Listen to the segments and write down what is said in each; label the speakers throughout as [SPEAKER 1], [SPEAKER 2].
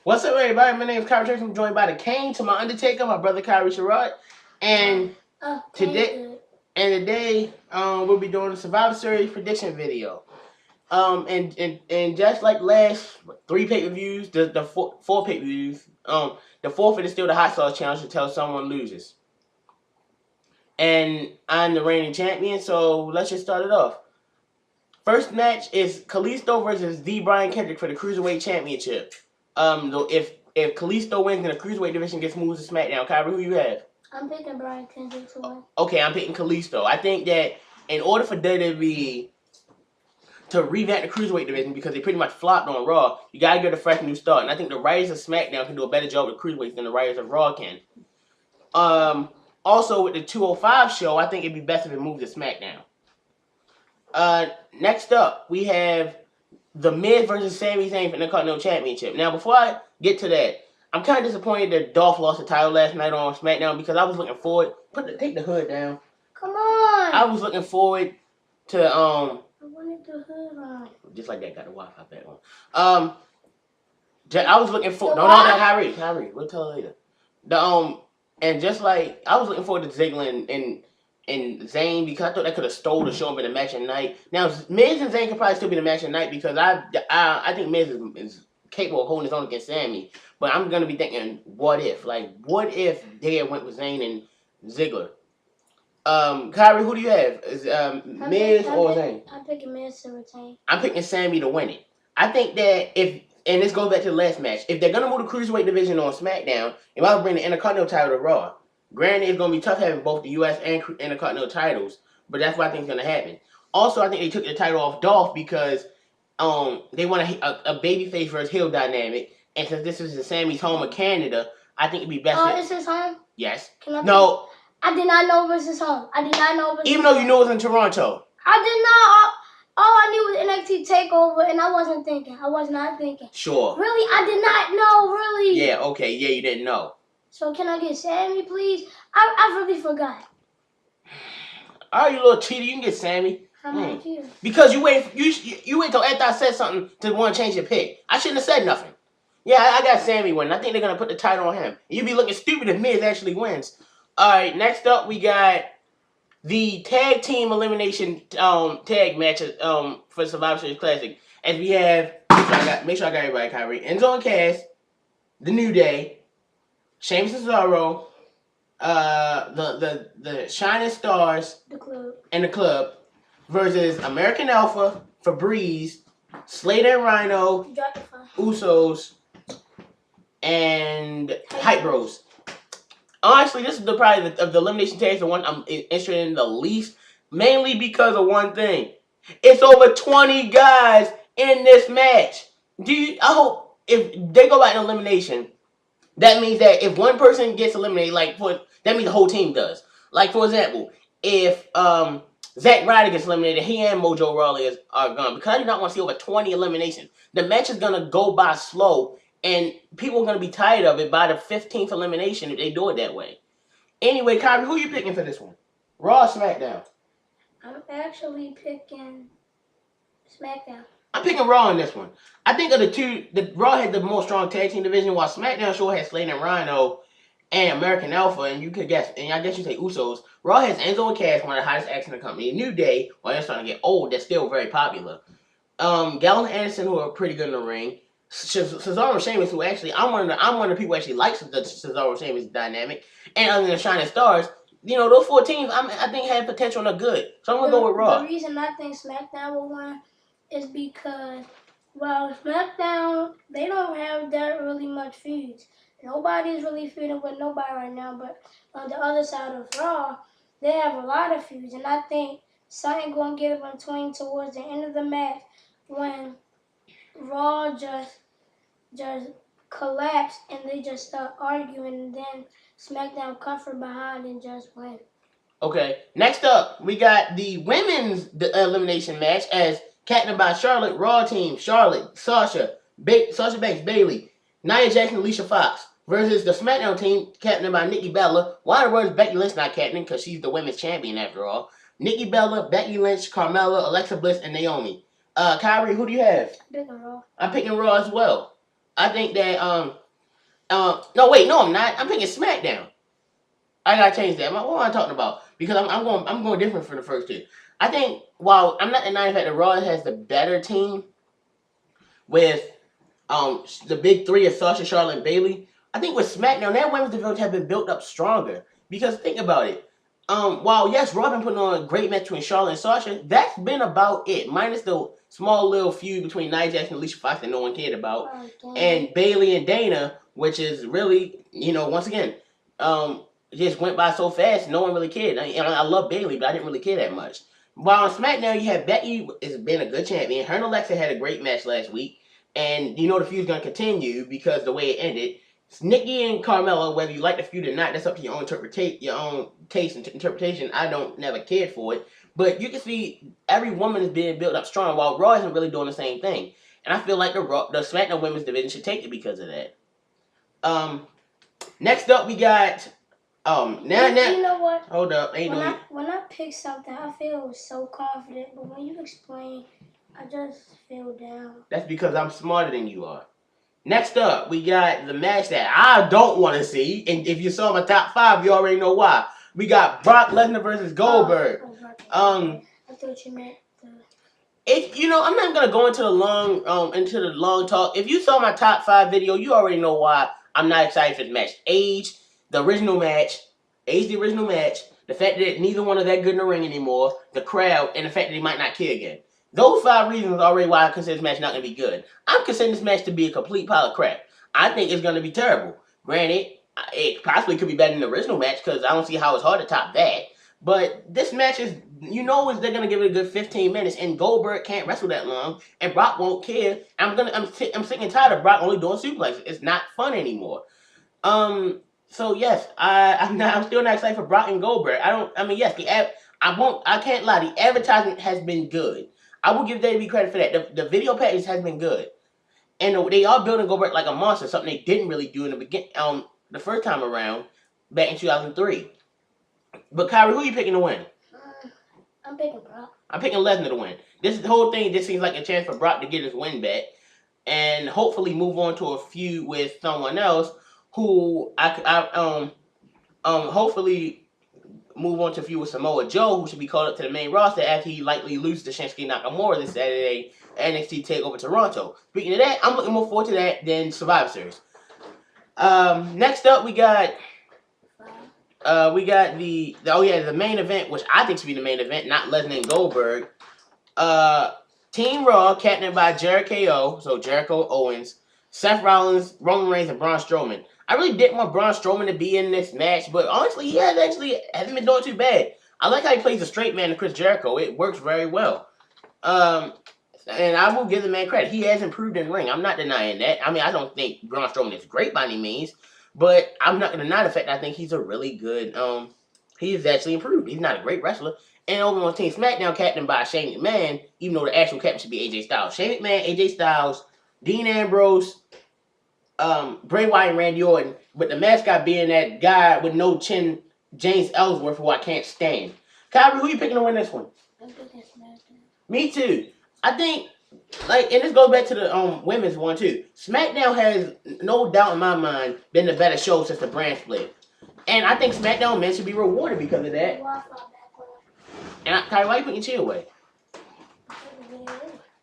[SPEAKER 1] What's up, everybody? My name is Kyrie Tracy. I'm joined by the Kane to my Undertaker, my brother Kyrie Sherrod. And today, we'll be doing a Survivor Series prediction video. And just like last three pay-per-views, the four pay-per-views, the fourth is still the hot sauce challenge until someone loses. And I'm the reigning champion, so let's just start it off. First match is Kalisto versus D. Brian Kendrick for the Cruiserweight Championship. If Kalisto wins and the Cruiserweight division gets moved to SmackDown, Kyrie, who you have?
[SPEAKER 2] I'm picking Brian Kendrick to win.
[SPEAKER 1] Okay, I'm picking Kalisto. I think that in order for WWE to revamp the Cruiserweight division, because they pretty much flopped on Raw, you gotta get a fresh new start. And I think the writers of SmackDown can do a better job with Cruiserweights than the writers of Raw can. Also with the 205 show, I think it'd be best if it moved to SmackDown. Next up, we have The Miz versus Sami Zayn for the Intercontinental Championship. Now, before I get to that, I'm kind of disappointed that Dolph lost the title last night on SmackDown because I was looking forward. Take the hood down.
[SPEAKER 2] Come on.
[SPEAKER 1] I was looking forward to
[SPEAKER 2] I wanted the hood on.
[SPEAKER 1] Just like that, got the Wi-Fi back on. I was looking for no, Harry, we'll tell her later. And just like I was looking forward to Ziggler and Zayn because I thought that could have stole the show and been a match at night. Now Miz and Zayn could probably still be the match at night because I think Miz is capable of holding his own against Sami. But I'm gonna be thinking, what if they had went with Zayn and Ziggler? Kyrie, who do you have? Is Miz or Zayn?
[SPEAKER 2] I'm picking Miz to retain.
[SPEAKER 1] I'm picking Sami to win it. I think that and this goes back to the last match, if they're gonna move the Cruiserweight division on SmackDown, if I would bring the Intercontinental title to Raw. Granted, it's gonna be tough having both the US and Intercontinental titles, but that's what I think is gonna happen. Also, I think they took the title off Dolph because they want a babyface versus heel dynamic, and since this is the Sami's home of Canada, I think it'd be best.
[SPEAKER 2] Oh, is his home?
[SPEAKER 1] Yes.
[SPEAKER 2] No. I did not know it was his home. I did not know it was.
[SPEAKER 1] Even though you knew it was in Toronto.
[SPEAKER 2] I did not. All I knew was NXT Takeover, and I wasn't thinking. I was not thinking.
[SPEAKER 1] Sure.
[SPEAKER 2] Really, I did not know. Really.
[SPEAKER 1] Yeah. Okay. Yeah, you didn't know.
[SPEAKER 2] So can I get Sami, please? I really forgot.
[SPEAKER 1] All right, you little cheater. You can get Sami.
[SPEAKER 2] How about you?
[SPEAKER 1] Because you wait till after I said something to want to change your pick. I shouldn't have said nothing. Yeah, I got Sami winning. I think they're gonna put the title on him. You'd be looking stupid if Miz actually wins. All right, next up we got the tag team elimination tag match for Survivor Series Classic. As we have, make sure I got everybody, Kyrie. Enzo and Cass, The New Day, Sheamus and Cesaro, the Shining Stars, the Club versus American Alpha, Febreze, Slater and Rhino, Usos, and Hype Bros. Honestly, this is probably of the elimination tags the one I'm interested in the least, mainly because of one thing. It's over 20 guys in this match. I hope if they go out in elimination, that means that if one person gets eliminated, that means the whole team does. Like, for example, if Zack Ryder gets eliminated, he and Mojo Rawley are gone. Because I do not want to see over 20 eliminations. The match is going to go by slow, and people are going to be tired of it by the 15th elimination if they do it that way. Anyway, Kyrie, who are you picking for this one? Raw or SmackDown?
[SPEAKER 2] I'm actually picking SmackDown.
[SPEAKER 1] I'm picking Raw on this one. I think of the two, the Raw had the most strong tag team division, while SmackDown sure had Slater and Rhino and American Alpha, and I guess you say Usos. Raw has Enzo and Cass, one of the hottest acts in the company. New Day, while they're starting to get old, they're still very popular. Gallows and Anderson, who are pretty good in the ring. Cesaro and Sheamus, who actually, I'm one of the people who actually likes the Cesaro Sheamus dynamic. And other than the Shining Stars, those 4 teams, I think had potential and are good. So I'm going to go with Raw.
[SPEAKER 2] The reason I think SmackDown will win is because, well, SmackDown, they don't have that really much feuds. Nobody's really feuding with nobody right now, but on the other side of Raw, they have a lot of feuds, and I think something going to get up between towards the end of the match when Raw just collapse and they just start arguing, and then SmackDown come from behind and just win.
[SPEAKER 1] Okay, next up, we got the women's elimination match as captained by Charlotte Raw team. Charlotte, Sasha Banks, Bayley, Nia Jackson, Alicia Fox versus the SmackDown team captained by Nikki Bella. Why the words Becky Lynch not captain? Because she's the women's champion after all. Nikki Bella, Becky Lynch, Carmella, Alexa Bliss, and Naomi. Kyrie, who do you have?
[SPEAKER 2] I'm picking Raw.
[SPEAKER 1] I'm picking Raw as well. I think that no wait, no I'm not. I'm picking SmackDown. I gotta change that. What am I talking about? Because I'm going different for the first two. I think while I'm not denying the fact that Raw has the better team with the big three of Sasha, Charlotte, and Bayley. I think with SmackDown, that women's division have been built up stronger. Because think about it. While yes, Raw been putting on a great match between Charlotte and Sasha, that's been about it. Minus the small little feud between Nia Jax and Alicia Fox that no one cared about, and Bayley and Dana, which is really, once again, it just went by so fast, no one really cared. I love Bayley, but I didn't really care that much. While on SmackDown, you have Becky has been a good champion. Her and Alexa had a great match last week. And the feud's gonna continue because the way it ended. Nikki and Carmella, whether you like the feud or not, that's up to your own taste and interpretation. I don't never cared for it, but you can see every woman is being built up strong, while Raw isn't really doing the same thing. And I feel like the SmackDown Women's Division should take it because of that. Next up we got now.
[SPEAKER 2] You know what?
[SPEAKER 1] Hold up,
[SPEAKER 2] when I pick something, I feel so confident, but when you explain, I just feel down.
[SPEAKER 1] That's because I'm smarter than you are. Next up, we got the match that I don't want to see, and if you saw my top 5, you already know why. We got Brock Lesnar versus Goldberg.
[SPEAKER 2] I thought you meant
[SPEAKER 1] I'm not gonna go into the long talk. If you saw my top 5 video, you already know why I'm not excited for the match. Age, the original match, the fact that neither one of that good in the ring anymore, the crowd, and the fact that they might not care again. Those 5 reasons are already why I consider this match not going to be good. I'm considering this match to be a complete pile of crap. I think it's going to be terrible. Granted, it possibly could be better than the original match because I don't see how it's hard to top that. But this match is, they're going to give it a good 15 minutes, and Goldberg can't wrestle that long, and Brock won't care. I'm sick and tired of Brock only doing suplexes. It's not fun anymore. So yes, I'm still not excited for Brock and Goldberg. I can't lie. The advertising has been good. I will give WWE credit for that. The video package has been good, and they are building Goldberg like a monster. Something they didn't really do in the beginning, the first time around, back in 2003. But Kyrie, who are you picking to win?
[SPEAKER 2] I'm picking Brock.
[SPEAKER 1] I'm picking Lesnar to win. This whole thing just seems like a chance for Brock to get his win back, and hopefully move on to a feud with someone else who hopefully move on to a feud with Samoa Joe, who should be called up to the main roster after he likely loses to Shinsuke Nakamura this Saturday at NXT TakeOver Toronto. Speaking of that, I'm looking more forward to that than Survivor Series. Next up, we got the main event, which I think should be the main event, not Lesnar and Goldberg. Team Raw, captained by Jericho, so Jericho Owens, Seth Rollins, Roman Reigns, and Braun Strowman. I really didn't want Braun Strowman to be in this match, but honestly, he hasn't been doing too bad. I like how he plays a straight man to Chris Jericho. It works very well. And I will give the man credit. He has improved in ring. I'm not denying that. I mean, I don't think Braun Strowman is great by any means, but I'm not going to deny the fact that I think he's a really good, he's actually improved. He's not a great wrestler. And over on Team SmackDown, captained by Shane McMahon, even though the actual captain should be AJ Styles. Shane McMahon, AJ Styles, Dean Ambrose, Bray Wyatt, and Randy Orton, with the mascot being that guy with no chin, James Ellsworth, who I can't stand. Kyrie, who you picking to win this one?
[SPEAKER 2] I'm picking SmackDown.
[SPEAKER 1] Me too. I think, and this goes back to the women's one too. SmackDown has, no doubt in my mind, been the better show since the brand split. And I think SmackDown men should be rewarded because of that. And Kyrie, why are you putting your chair away?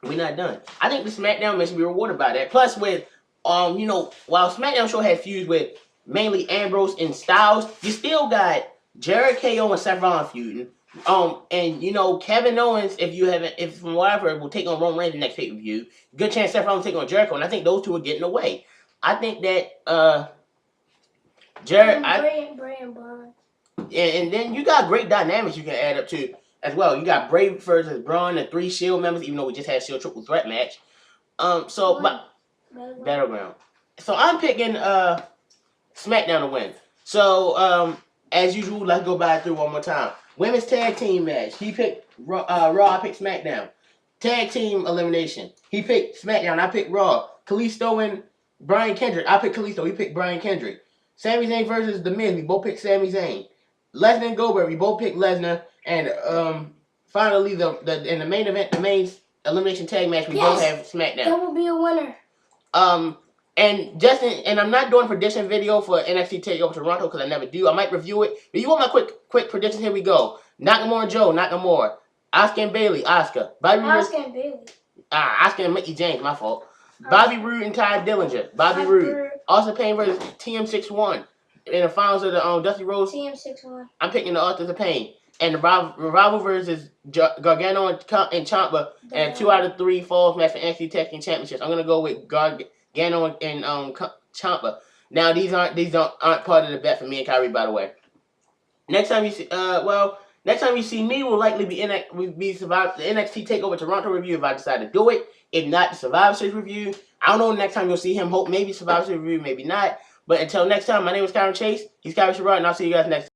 [SPEAKER 1] We're not done. I think the SmackDown men should be rewarded by that. Plus with, while SmackDown show had feuds with mainly Ambrose and Styles, you still got Jericho and Seth Rollins feuding. And Kevin Owens, if from whatever, will take on Roman Reigns the next pay-per-view. Good chance Seth Rollins will take on Jericho, and I think those two are getting away. I think that
[SPEAKER 2] Bray and Braun.
[SPEAKER 1] And then you got great dynamics you can add up to as well. You got Bray versus Braun and 3 Shield members, even though we just had a Shield triple threat match. Battleground. So I'm picking SmackDown to win. So as usual, let's go back through one more time. Women's tag team match. He picked Raw. I picked SmackDown. Tag team elimination. He picked SmackDown. I picked Raw. Kalisto and Brian Kendrick. I picked Kalisto. He picked Brian Kendrick. Sami Zayn versus The Miz. We both picked Sami Zayn. Lesnar and Goldberg. We both picked Lesnar. And finally, in the main event, the main elimination tag match, we both have SmackDown.
[SPEAKER 2] That will be a winner.
[SPEAKER 1] And I'm not doing a prediction video for NXT TakeOver Toronto because I never do. I might review it. But you want my quick predictions? Here we go. Nakamura and Joe, Nakamura. Asuka and Bayley, Asuka.
[SPEAKER 2] Asuka and Bayley.
[SPEAKER 1] Asuka and Mickey James, my fault. Bobby Roode and Ty Dillinger. Bobby Roode. Austin Payne versus TM61 in the finals of the Dusty Rhodes.
[SPEAKER 2] TM61. I'm
[SPEAKER 1] picking the Authors of Pain. And the Revival versus Gargano and Ciampa. And 2 out of 3 falls match for NXT Tag Team Championships. I'm gonna go with Gargano and Ciampa. Now these aren't part of the bet for me and Kyrie, by the way. Next time you see me will likely be the NXT TakeOver Toronto review if I decide to do it. If not, the Survivor Series review. I don't know next time you'll see him. Hope maybe Survivor Series review, maybe not. But until next time, my name is Kyron Chase. He's Kyrie Sherrod, and I'll see you guys next time.